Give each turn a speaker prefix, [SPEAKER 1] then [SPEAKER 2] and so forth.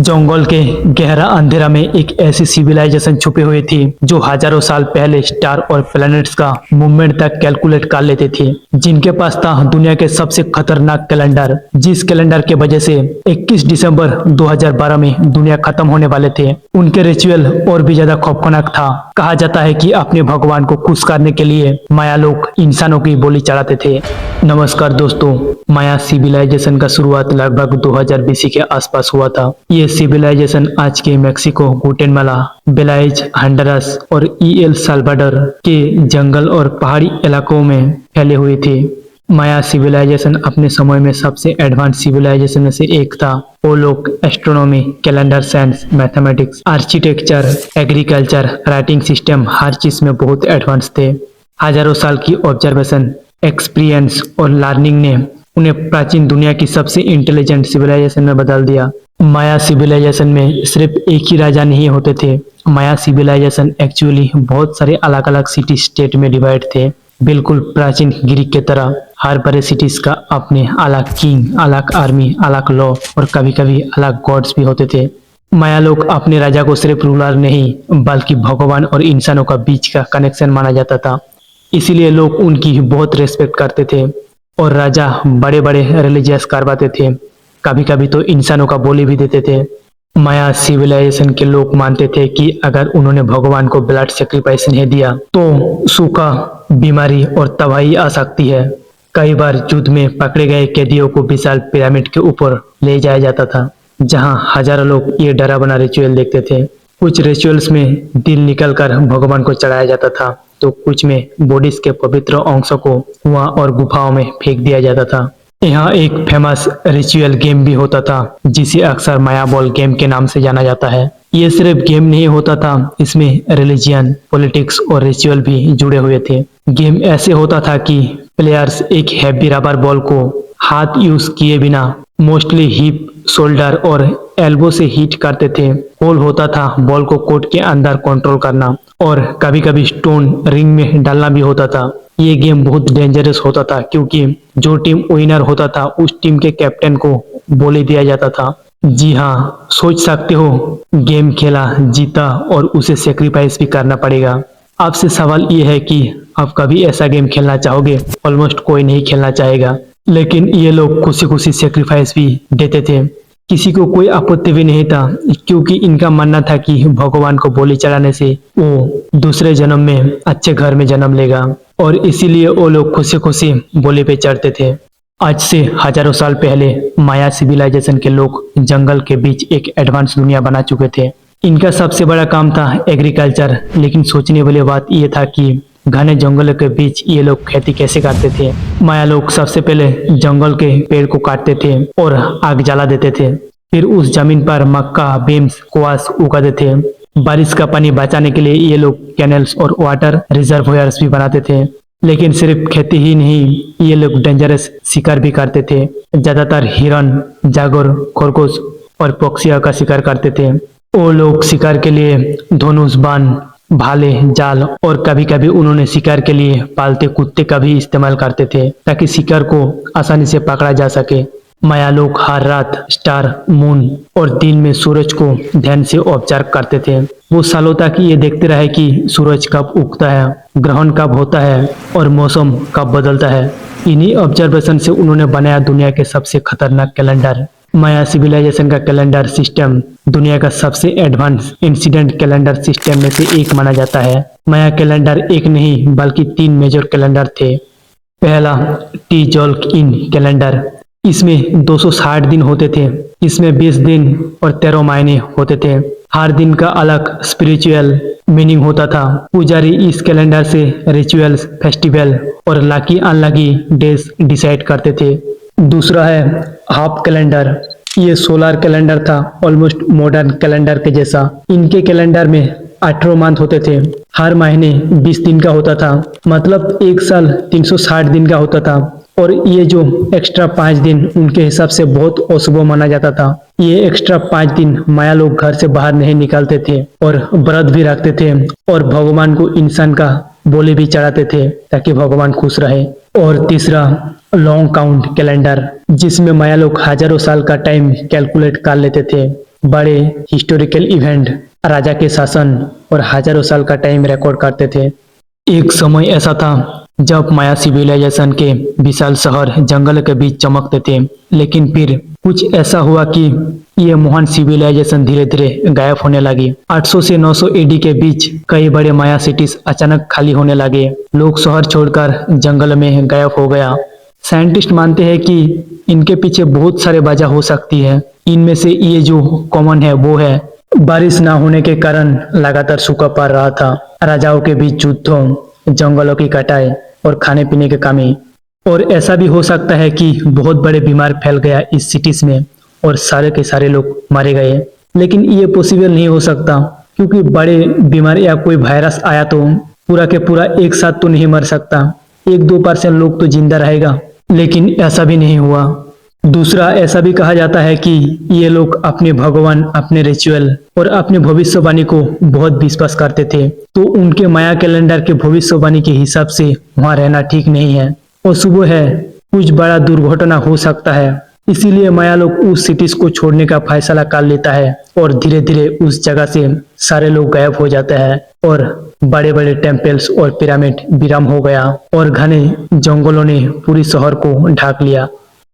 [SPEAKER 1] जंगल के गहरा अंधेरा में एक ऐसी सिविलाइजेशन छुपी हुई थी जो हजारों साल पहले स्टार और प्लैनेट्स का मूवमेंट तक कैलकुलेट कर लेते थे, जिनके पास था दुनिया के सबसे खतरनाक कैलेंडर, जिस कैलेंडर के वजह से 21 दिसंबर 2012 में दुनिया खत्म होने वाले थे। उनके रिचुअल और भी ज्यादा खौफनाक था। कहा जाता है कि अपने भगवान को खुश करने के लिए माया लोग इंसानों की बोली चढ़ाते थे। नमस्कार दोस्तों, माया सिविलाइजेशन का शुरुआत लगभग 2000 बीसी के आसपास हुआ था। ये सिविलाइजेशन आज के मेक्सिको, गुटेमाला, बेलाइज, हंडुरास और एल साल्वाडोर के जंगल और पहाड़ी इलाकों में फैले हुए थे। माया सिविलाइजेशन अपने समय में सबसे एडवांस सिविलाइजेशन में से एक था। वो लोग astronomy, calendar science, mathematics, architecture, agriculture, writing system, हर चीज में बहुत एडवांस थे। हजारों साल की ऑब्जर्वेशन, एक्सपीरियंस और लर्निंग ने उन्हें प्राचीन दुनिया की सबसे इंटेलिजेंट सिविलाइजेशन में बदल दिया। माया सिविलाइजेशन में सिर्फ एक ही राजा नहीं होते थे। माया सिविलाइजेशन एक्चुअली बहुत सारे अलग अलग सिटी स्टेट में डिवाइड थे, बिल्कुल प्राचीन ग्रीक की तरह। हर बड़े सिटीज का अपने अलग किंग, अलग आर्मी, अलग लॉ और कभी कभी अलग गॉड्स भी होते थे। माया लोग अपने राजा को सिर्फ रूलर नहीं बल्कि भगवान और इंसानों का बीच का कनेक्शन माना जाता था, इसीलिए लोग उनकी बहुत रेस्पेक्ट करते थे और राजा बड़े बड़े रिलीजियस करवाते थे, कभी कभी तो इंसानों का बोली भी देते थे। माया सिविलाइजेशन के लोग मानते थे कि अगर उन्होंने भगवान को ब्लड सेक्रीफाइस नहीं दिया तो सूखा, बीमारी और तबाही आ सकती है। कई बार युद्ध में पकड़े गए कैदियों को विशाल पिरामिड के ऊपर ले जाया जाता था, जहां हजारों लोग ये डरावना रिचुअल देखते थे। कुछ रिचुअल्स में दिल निकलकर भगवान को चढ़ाया जाता था, तो कुछ में बॉडीज के पवित्र अंशों को कुआं और गुफाओं में फेंक दिया जाता था। यहाँ एक फेमस रिचुअल गेम भी होता था, जिसे अक्सर माया बॉल गेम के नाम से जाना जाता है। ये सिर्फ गेम नहीं होता था, इसमें रिलीजियन, पॉलिटिक्स और रिचुअल भी जुड़े हुए थे। गेम ऐसे होता था कि प्लेयर्स एक हैवी रबर बॉल को हाथ यूज किए बिना मोस्टली हिप, शोल्डर और एल्बो से हिट करते थे। गोल होता था बॉल को कोर्ट के अंदर कंट्रोल करना और कभी कभी स्टोन रिंग में डालना भी होता था। ये गेम बहुत डेंजरस होता था क्योंकि जो टीम विनर होता था उस टीम के कैप्टन को बोले दिया जाता था। जी हाँ, सोच सकते हो, गेम खेला, जीता और उसे सेक्रीफाइस भी करना पड़ेगा। आपसे सवाल ये है कि आप कभी ऐसा गेम खेलना चाहोगे? ऑलमोस्ट कोई नहीं खेलना चाहेगा, लेकिन ये लोग खुशी खुशी सेक्रीफाइस भी देते थे। किसी को कोई आपत्ति भी नहीं था, क्योंकि इनका मानना था कि भगवान को बोली चढ़ाने से वो दूसरे जन्म में अच्छे घर में जन्म लेगा, और इसीलिए वो लोग खुशी खुशी बोली पे चढ़ते थे। आज से हजारों साल पहले माया सिविलाइजेशन के लोग जंगल के बीच एक एडवांस दुनिया बना चुके थे। इनका सबसे बड़ा काम था एग्रीकल्चर, लेकिन सोचने वाली बात यह था कि घने जंगलों के बीच ये लोग खेती कैसे करते थे। माया लोग सबसे पहले जंगल के पेड़ को काटते थे और आग जला देते थे। फिर उस जमीन पर मक्का, बीन्स, क्वास उगाते थे। बारिश का पानी बचाने के लिए ये लोग कैनल्स और वाटर रिजर्वोयर्स भी बनाते थे। लेकिन सिर्फ खेती ही नहीं, ये लोग डेंजरस शिकार भी करते थे। ज्यादातर हिरन, जागोर, खरगोश और पक्षियों का शिकार करते थे। वो लोग शिकार के लिए धनुष, बाण, भाले, जाल और कभी कभी उन्होंने शिकार के लिए पालते कुत्ते का भी इस्तेमाल करते थे, ताकि शिकार को आसानी से पकड़ा जा सके। माया लोग हर रात स्टार, मून और दिन में सूरज को ध्यान से ऑब्जर्व करते थे। वो सालों तक ये देखते रहे कि सूरज कब उगता है, ग्रहण कब होता है और मौसम कब बदलता है। इन्हीं ऑब्जर्वेशन से उन्होंने बनाया दुनिया के सबसे खतरनाक कैलेंडर। माया सिविलाइजेशन का कैलेंडर सिस्टम दुनिया का सबसे एडवांस इंसिडेंट कैलेंडर सिस्टम में से एक माना जाता है। माया कैलेंडर एक नहीं बल्कि 3 मेजर कैलेंडर थे। पहला टीजोल्क-इन कैलेंडर, इसमें 260 दिन होते थे। इसमें 20 दिन और 13 महीने होते थे। हर दिन का अलग स्पिरिचुअल मीनिंग होता था। पुजारी इस कैलेंडर से रिचुअल्स, फेस्टिवल और लकी अनलकी डेज डिसाइड करते थे। दूसरा है हाफ कैलेंडर। ये सोलर कैलेंडर था, ऑलमोस्ट मॉडर्न कैलेंडर के जैसा। इनके कैलेंडर में 18 मंथ होते थे। हर महीने 20 दिन का होता था, मतलब एक साल 360 दिन का होता था। और ये जो एक्स्ट्रा 5 दिन उनके हिसाब से बहुत अशुभ माना जाता था। ये एक्स्ट्रा 5 दिन माया लोग घर से बाहर नहीं निकलते थे और व्रत भी रखते थे और भगवान को इंसान का बोली भी चढ़ाते थे ताकि भगवान खुश रहे। और तीसरा लॉन्ग काउंट कैलेंडर, जिसमें माया लोग हजारों साल का टाइम कैलकुलेट कर लेते थे। बड़े हिस्टोरिकल इवेंट, राजा के शासन और हजारों साल का टाइम रिकॉर्ड करते थे। एक समय ऐसा था जब माया सिविलाइजेशन के विशाल शहर जंगल के बीच चमकते थे, लेकिन फिर कुछ ऐसा हुआ कि ये महान सिविलाइजेशन धीरे धीरे गायब होने लगी। 800 से 900 एडी के बीच कई बड़े माया सिटीज अचानक खाली होने लगे। लोग शहर छोड़कर जंगल में गायब हो गया। साइंटिस्ट मानते हैं कि इनके पीछे बहुत सारे वजह हो सकती है। इनमें से ये जो कॉमन है वो है बारिश ना होने के कारण लगातार सूखा पड़ रहा था, राजाओं के बीच युद्धों, जंगलों की कटाई और खाने पीने की कमी। और ऐसा भी हो सकता है कि बहुत बड़े बीमार फैल गया इस सिटीज में और सारे के सारे लोग मारे गए। लेकिन ये पॉसिबल नहीं हो सकता, क्योंकि बड़े बीमार या कोई वायरस आया तो पूरा के पूरा एक साथ तो नहीं मर सकता। 1-2% लोग तो जिंदा रहेगा, लेकिन ऐसा भी नहीं हुआ। दूसरा, ऐसा भी कहा जाता है कि ये लोग अपने भगवान, अपने रिचुअल और अपने भविष्यवाणी को बहुत विश्वास करते थे, तो उनके माया कैलेंडर के भविष्यवाणी के हिसाब से वहां रहना ठीक नहीं है। और सुबह है कुछ बड़ा दुर्घटना हो सकता है, इसीलिए माया लोग उस सिटीज को छोड़ने का फैसला कर लेता है और धीरे धीरे उस जगह से सारे लोग गायब हो जाते हैं और बड़े बड़े टेम्पल्स और पिरामिड विराम हो गया और घने जंगलों ने पूरी शहर को ढक लिया।